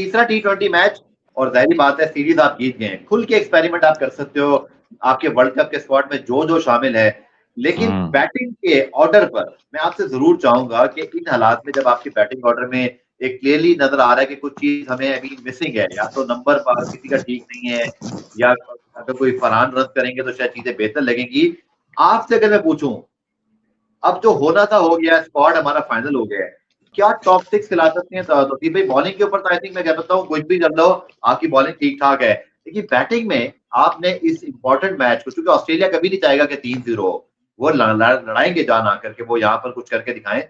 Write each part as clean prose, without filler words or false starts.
तीसरा T20 match और जाहिर बात है सीरीज आप जीत गए, खुल के एक्सपेरिमेंट आप कर सकते हो, आपके वर्ल्ड कप के स्क्वाड में जो शामिल है। लेकिन बैटिंग के ऑर्डर पर मैं आपसे जरूर चाहूंगा कि इन हालात में जब आपकी बैटिंग ऑर्डर में एक क्लियरली नजर आ रहा है कि कुछ चीज हमें अभी मिसिंग है, या तो नंबर किसी का ठीक नहीं है, या अगर कोई फरहान रन करेंगे तो शायद चीजें बेहतर लगेंगी। आपसे अगर मैं पूछूं, अब जो होना था हो गया, स्क्वाड हमारा फाइनल हो गया है, क्या टॉप 6 खिला सकते हैं? तो भाई बॉलिंग के ऊपर तो आई थिंक मैं कहता हूँ कुछ भी कर लो, आपकी बॉलिंग ठीक ठाक है। लेकिन बैटिंग में आपने इस इंपॉर्टेंट मैच को, क्योंकि ऑस्ट्रेलिया कभी नहीं चाहेगा कि 3-0 हो, वो लड़ाएंगे जान आकर के, वो यहाँ पर कुछ करके दिखाएं।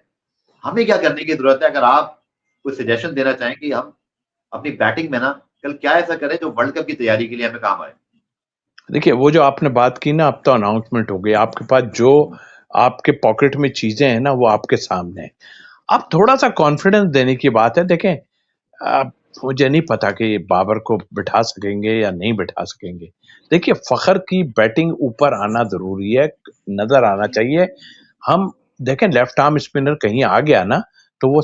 हमें क्या करने की जरूरत है? अगर आप कोई सजेशन देना चाहें कि हम अपनी बैटिंग में ना कल क्या ऐसा करें जो वर्ल्ड कप की तैयारी के लिए हमें काम आए। देखिए, वो जो आपने बात की ना, अब तो अनाउंसमेंट हो गई, आपके पास जो आपके पॉकेट में चीजें हैं ना वो आपके सामने है। अब थोड़ा सा कॉन्फिडेंस देने की बात है। देखें, मुझे नहीं पता कि बाबर को बिठा सकेंगे या नहीं बिठा सकेंगे। देखिए, फखर की बैटिंग ऊपर आना जरूरी है, नजर आना चाहिए। हम देखें, लेफ्ट आर्म स्पिनर कहीं आ गया ना तो वो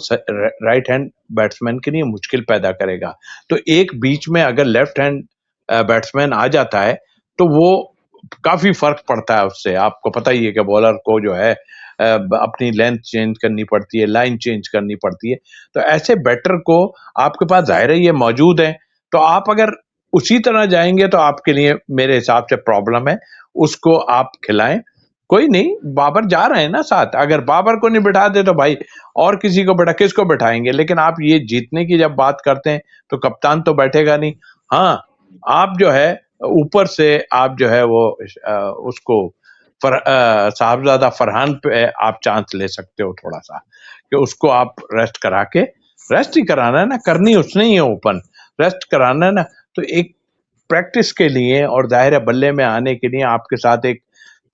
राइट हैंड बैट्समैन के लिए मुश्किल पैदा करेगा। तो एक बीच में अगर लेफ्ट हैंड बैट्समैन आ जाता है तो वो काफी फर्क पड़ता है उससे। आपको पता ही है कि बॉलर को जो है अपनी लेंथ चेंज करनी पड़ती है, लाइन चेंज करनी पड़ती है। तो ऐसे बैटर को आपके पास जाहिर है ये मौजूद है, तो आप अगर उसी तरह जाएंगे तो आपके लिए मेरे हिसाब से प्रॉब्लम है। उसको आप खिलाएं, कोई नहीं, बाबर जा रहे हैं ना साथ, अगर बाबर को नहीं बिठा दे तो भाई और किसी को किसको बिठाएंगे। लेकिन आप ये जीतने की जब बात करते हैं तो कप्तान तो बैठेगा नहीं। हाँ, आप जो है ऊपर से आप जो है वो उसको साहबजादा फरहान पे आप चांस ले सकते हो थोड़ा सा, कि उसको आप रेस्ट करा के, रेस्ट ही कराना है ना, करनी उसने ही है ओपन, रेस्ट कराना है ना। तो एक प्रैक्टिस के लिए और जाहिर है बल्ले में आने के लिए आपके साथ एक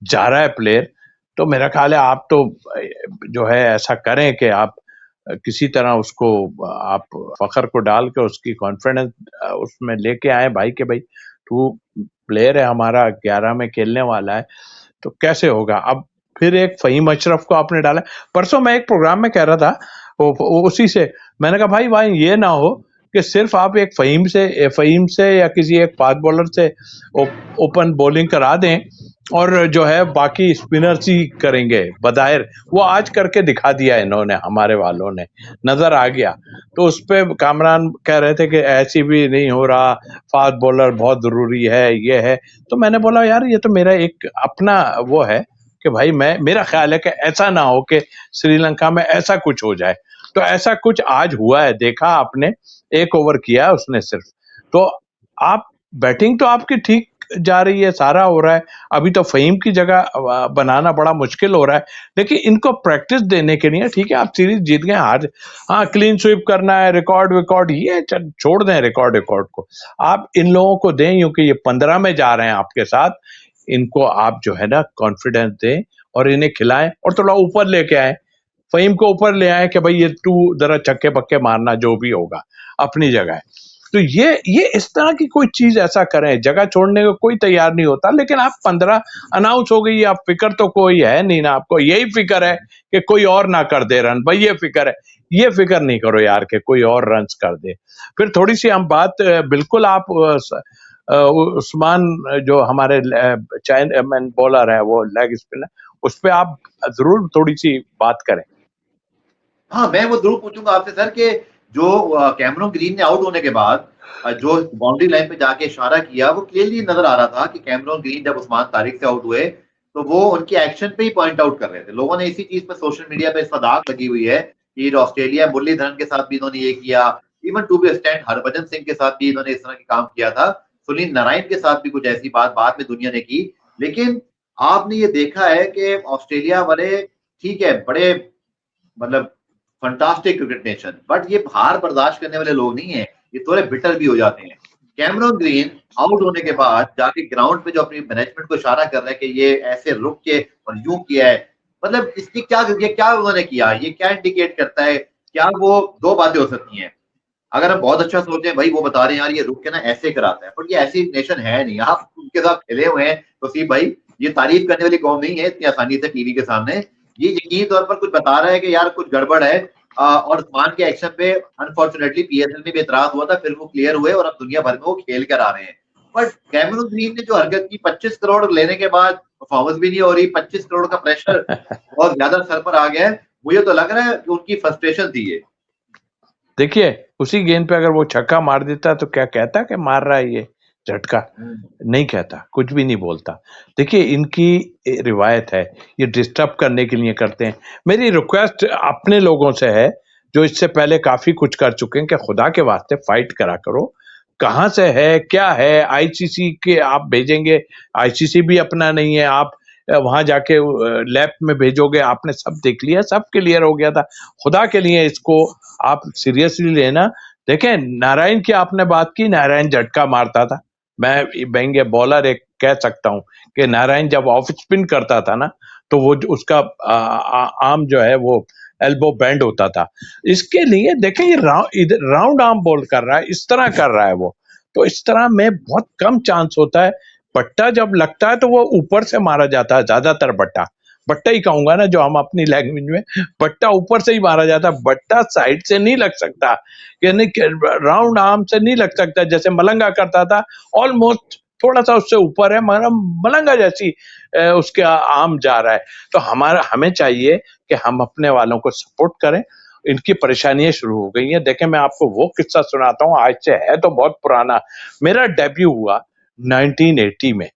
जा रहा है प्लेयर, तो मेरा ख्याल है आप तो जो है ऐसा करें कि आप किसी तरह उसको आप फखर को डाल के उसकी कॉन्फिडेंस उसमें लेके आए भाई के भाई तू प्लेयर है हमारा, 11 में खेलने वाला है। तो कैसे होगा? अब फिर एक फ़हीम अशरफ को आपने डाला। परसों मैं एक प्रोग्राम में कह रहा था, उसी से मैंने कहा भाई ये ना हो कि सिर्फ आप एक फ़हीम से या किसी एक फास्ट बॉलर से ओपन बॉलिंग करा दें और जो है बाकी स्पिनर्स ही करेंगे। बज़ाहिर वो आज करके दिखा दिया इन्होंने, हमारे वालों ने, नजर आ गया। तो उस पे कामरान कह रहे थे कि ऐसी भी नहीं हो रहा, फास्ट बॉलर बहुत जरूरी है, ये है। तो मैंने बोला यार ये तो मेरा एक अपना वो है कि भाई मेरा ख्याल है कि ऐसा ना हो कि श्रीलंका में ऐसा कुछ हो जाए। तो ऐसा कुछ आज हुआ है, देखा आपने, 1 ओवर किया उसने सिर्फ। तो आप बैटिंग तो आपकी ठीक जा रही है, सारा हो रहा है, अभी तो फ़हीम की जगह बनाना बड़ा मुश्किल हो रहा है। लेकिन इनको प्रैक्टिस देने के लिए, ठीक है आप सीरीज जीत गए, हार, हाँ क्लीन स्वीप करना है, रिकॉर्ड ये छोड़ दें, रिकॉर्ड को आप इन लोगों को दें, क्योंकि ये 15 में जा रहे हैं आपके साथ। इनको आप जो है ना कॉन्फिडेंस दें और इन्हें खिलाएं और थोड़ा ऊपर लेके आए, फ़हीम को ऊपर ले आए कि भाई ये तू जरा छक्के पक्के मारना, जो भी होगा अपनी जगह है। तो ये इस तरह की कोई चीज ऐसा करें, जगह छोड़ने को कोई तैयार नहीं होता। लेकिन आप 15 अनाउंस हो गई, आप फिक्र तो कोई है नहीं ना, आपको यही फिक्र है कि कोई और ना कर दे रन, भाई ये फिक्र है। ये फिक्र नहीं करो यार कि कोई और रन कर दे। फिर थोड़ी सी हम बात, बिल्कुल आप उस्मान जो हमारे चाइनामैन बॉलर है, वो लेग स्पिनर, उस पर आप जरूर थोड़ी सी बात करें। हाँ, मैं वो जरूर पूछूंगा आपसे सर कि जो कैमरन ग्रीन ने आउट होने के बाद जो बाउंड्री लाइन पे जाके इशारा किया, वो क्लियरली नजर आ रहा था कि कैमरन ग्रीन जब उस्मान तारिक से आउट हुए तो वो उनके एक्शन पे ही पॉइंट आउट कर रहे थे। लोगों ने इसी चीज पे सोशल मीडिया पे इस दाग लगी हुई है कि ऑस्ट्रेलिया, मुरलीधरन के साथ भी इन्होंने ये किया, even to be extend Harbhajan Singh के साथ भी इन्होंने इस तरह के काम किया था, सुनील नारायण के साथ भी कुछ ऐसी बात बाद में दुनिया ने की। लेकिन आपने ये देखा है कि ऑस्ट्रेलिया वाले, ठीक है, बड़े मतलब फंटास्टिक क्रिकेट नेशन, बट ये हार बर्दाश्त करने वाले लोग नहीं है, ये थोड़े बिटर भी हो जाते हैं। कैमरन ग्रीन आउट होने के बाद जाके ग्राउंड पे जो अपनी मैनेजमेंट को इशारा कर रहा है कि ये ऐसे रुक के और यूं किया है, मतलब इसकी क्या, ये क्या उन्होंने किया, ये क्या इंडिकेट करता है? क्या वो दो बातें हो सकती हैं? अगर हम बहुत अच्छा सोचते हैं, भाई वो बता रहे हैं यार ये रुक के ना ऐसे कराता है, पर ये ऐसी नेशन है नहीं। आप उनके साथ खेले हुए हैं तो सी भाई, ये तारीफ करने वाली कौम नहीं है इतनी आसानी से टीवी के सामने। ये यकीनी तौर पर कुछ बता रहा है कि यार कुछ गड़बड़ है, और उस्मान के एक्शन पे अनफॉर्चुनेटली पीएसएल में भी एतराज हुआ था, फिर वो क्लियर हुए और अब दुनिया भर में वो खेल कर आ रहे हैं। बट कैमरून ग्रीन ने जो हरकत की 25 करोड़ लेने के बाद परफॉर्मेंस भी नहीं हो रही, 25 करोड़ का प्रेशर बहुत ज्यादा सर पर आ गया है। मुझे तो लग रहा है कि उनकी फ्रस्ट्रेशन थी ये। देखिए उसी गेंद पे अगर वो छक्का मार देता तो क्या कहता कि मार रहा है ये झटका, नहीं कहता, कुछ भी नहीं बोलता। देखिए इनकी रिवायत है, ये डिस्टर्ब करने के लिए करते हैं। मेरी रिक्वेस्ट अपने लोगों से है जो इससे पहले काफी कुछ कर चुके हैं कि खुदा के वास्ते फाइट करा करो। कहाँ से है, क्या है, आईसीसी के आप भेजेंगे, आईसीसी भी अपना नहीं है, आप वहां जाके लैब में भेजोगे, आपने सब देख लिया, सब क्लियर हो गया था। खुदा के लिए इसको आप सीरियसली लेना। देखें नारायण की आपने बात की, नारायण झटका मारता था, मैं व्यंग्य बॉलर एक कह सकता हूं कि नारायण जब ऑफ स्पिन करता था ना तो वो उसका आर्म जो है वो एल्बो बैंड होता था। इसके लिए देखें ये राउंड आर्म बॉल कर रहा है, इस तरह कर रहा है वो, तो इस तरह में बहुत कम चांस होता है। बट्टा जब लगता है तो वो ऊपर से मारा जाता है, ज्यादातर बट्टा बट्टा ही कहूंगा ना, जो हम अपनी लैंग्वेज में, बट्टा ऊपर से ही मारा जाता है, बट्टा साइड से नहीं लग सकता, यानी राउंड आर्म से नहीं लग सकता जैसे मलंगा करता था। ऑलमोस्ट थोड़ा सा उससे ऊपर है मगर मलंगा जैसी उसके आर्म जा रहा है। तो हमें चाहिए कि हम अपने वालों को सपोर्ट करें। इनकी परेशानियां शुरू हो गई हैं। देखें मैं आपको वो किस्सा सुनाता हूँ, आज से है तो बहुत पुराना। मेरा डेब्यू हुआ 1980 में,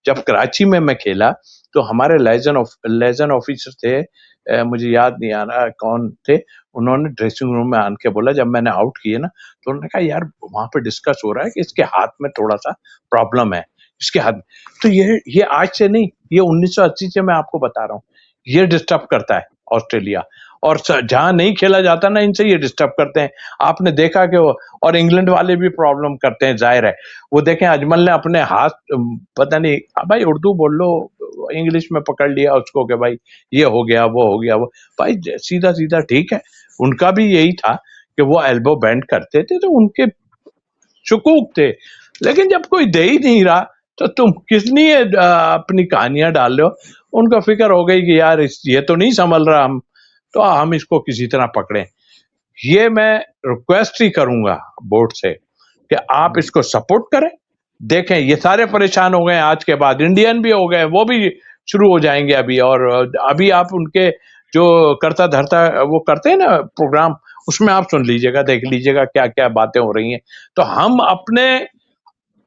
जब कराची में मैं खेला तो हमारे लेजन ऑफिसर थे, मुझे याद नहीं आ रहा कौन थे, उन्होंने ड्रेसिंग रूम में आन के बोला जब मैंने आउट किए ना, तो उन्होंने कहा यार वहां पे डिस्कस हो रहा है कि इसके हाथ में थोड़ा सा प्रॉब्लम है, इसके हाथ में। तो ये आज से नहीं, ये 1980 से मैं आपको बता रहा हूँ, ये डिस्टर्ब करता है ऑस्ट्रेलिया। और जहां नहीं खेला जाता ना इनसे ये डिस्टर्ब करते हैं। आपने देखा कि वो, और इंग्लैंड वाले भी प्रॉब्लम करते हैं, जाहिर है। वो देखें अजमल ने अपने हाथ, पता नहीं भाई उर्दू बोल लो, इंग्लिश में पकड़ लिया उसको कि भाई ये हो गया वो हो गया वो, भाई सीधा सीधा ठीक है। उनका भी यही था कि वो एल्बो बैंड करते थे तो उनके शकूक थे, लेकिन जब कोई दे ही नहीं रहा तो तुम किस लिए अपनी कहानियां डाल रहे हो। उनको फिक्र हो गई कि यार ये तो नहीं संभल रहा, तो हम इसको किसी तरह पकड़ें। ये मैं रिक्वेस्ट ही करूंगा बोर्ड से कि आप इसको सपोर्ट करें। देखें ये सारे परेशान हो गए, आज के बाद इंडियन भी हो गए, वो भी शुरू हो जाएंगे अभी। और अभी आप उनके जो करता धरता वो करते हैं ना प्रोग्राम, उसमें आप सुन लीजिएगा, देख लीजिएगा क्या क्या बातें हो रही हैं। तो हम अपने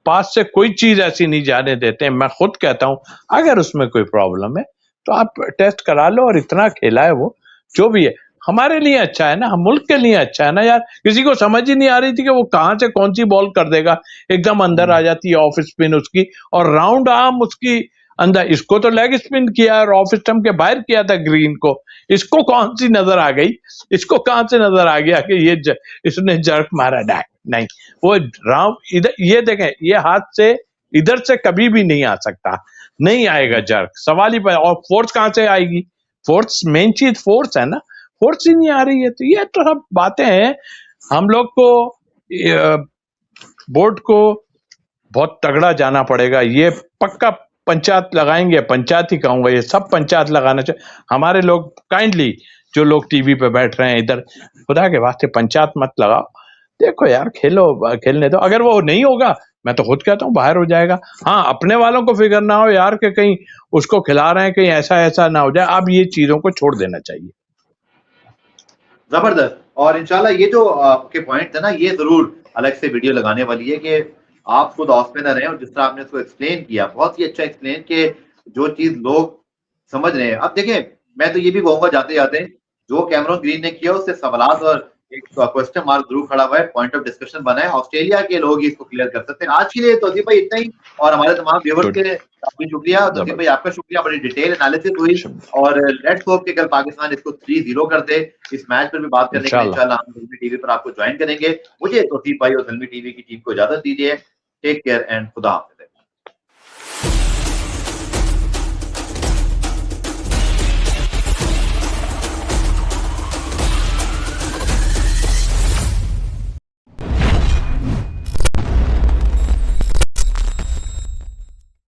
पास से कोई चीज ऐसी नहीं जाने देते हैं। मैं खुद कहता हूं अगर उसमें कोई प्रॉब्लम है तो आप टेस्ट करा लो, और इतना खेला है वो, जो भी है हमारे लिए अच्छा है ना, हम मुल्क के लिए अच्छा है ना यार। किसी को समझ ही नहीं आ रही थी कि वो कहां से कौन सी बॉल कर देगा, एकदम अंदर आ जाती है ऑफ स्पिन उसकी, और राउंड आर्म उसकी अंदर। इसको तो लेग स्पिन किया और ऑफ स्टंप के बाहर किया था ग्रीन को, इसको कौन सी नजर आ गई, इसको कहां से नजर आ गया कि ये इसने जर्क मारा। नहीं, वो राउंड इधर, ये देखें ये हाथ से इधर से कभी भी नहीं आ सकता, नहीं आएगा जर्क, सवाल ही। और फोर्स कहां से आएगी, फोर्स मेन चीज फोर्स है ना, फोर्स ही नहीं आ रही है। तो ये तो सब बातें हैं। हम लोग को बोर्ड को बहुत तगड़ा जाना पड़ेगा। ये पक्का पंचायत लगाएंगे, पंचायत ही कहूंगा, ये सब पंचायत लगाना चाहिए। हमारे लोग काइंडली जो लोग टीवी पे बैठ रहे हैं इधर, खुदा के वास्ते पंचायत मत लगाओ। देखो यार खेलो, खेलने दो। अगर वो नहीं होगा मैं तो खुद कहता हूँ बाहर हो जाएगा। हाँ अपने वालों को फिक्र ना हो यार कि कहीं उसको खिला रहे हैं, कहीं ऐसा ऐसा ना हो जाए। अब ये चीजों को छोड़ देना चाहिए। जबरदस्त। और इंशाल्लाह ये जो आपके पॉइंट है ना, ये जरूर अलग से वीडियो लगाने वाली है कि आप खुद ऑस्पिनर हैं और जिस तरह आपने उसको एक्सप्लेन किया, बहुत ही अच्छा एक्सप्लेन, कि जो चीज लोग समझ रहे हैं। अब देखें मैं तो ये भी कहूंगा जाते जाते, जो कैमरून ग्रीन ने किया उससे सवालात और एक क्वेश्चन मार्क जरूर खड़ा हुआ है, पॉइंट ऑफ डिस्कशन बना है। ऑस्ट्रेलिया के लोग ही इसको क्लियर कर सकते हैं। आज के लिए तौसीफ भाई इतना ही, और हमारे तमाम व्यूअर्स के काफी शुक्रिया। तौसीफ भाई आपका शुक्रिया, बड़ी डिटेल एनालिसिस हुई, और लेट्स होप कि कल पाकिस्तान इसको 3-0 कर दे। इस मैच पर भी बात करने के लिए इंशाल्लाह हम ज़ल्मी टीवी पर आपको ज्वाइन करेंगे। मुझे तौसीफ भाई और ज़ल्मी टीवी की टीम को इजाजत दीजिए। टेक केयर एंड खुदा हाफिज़।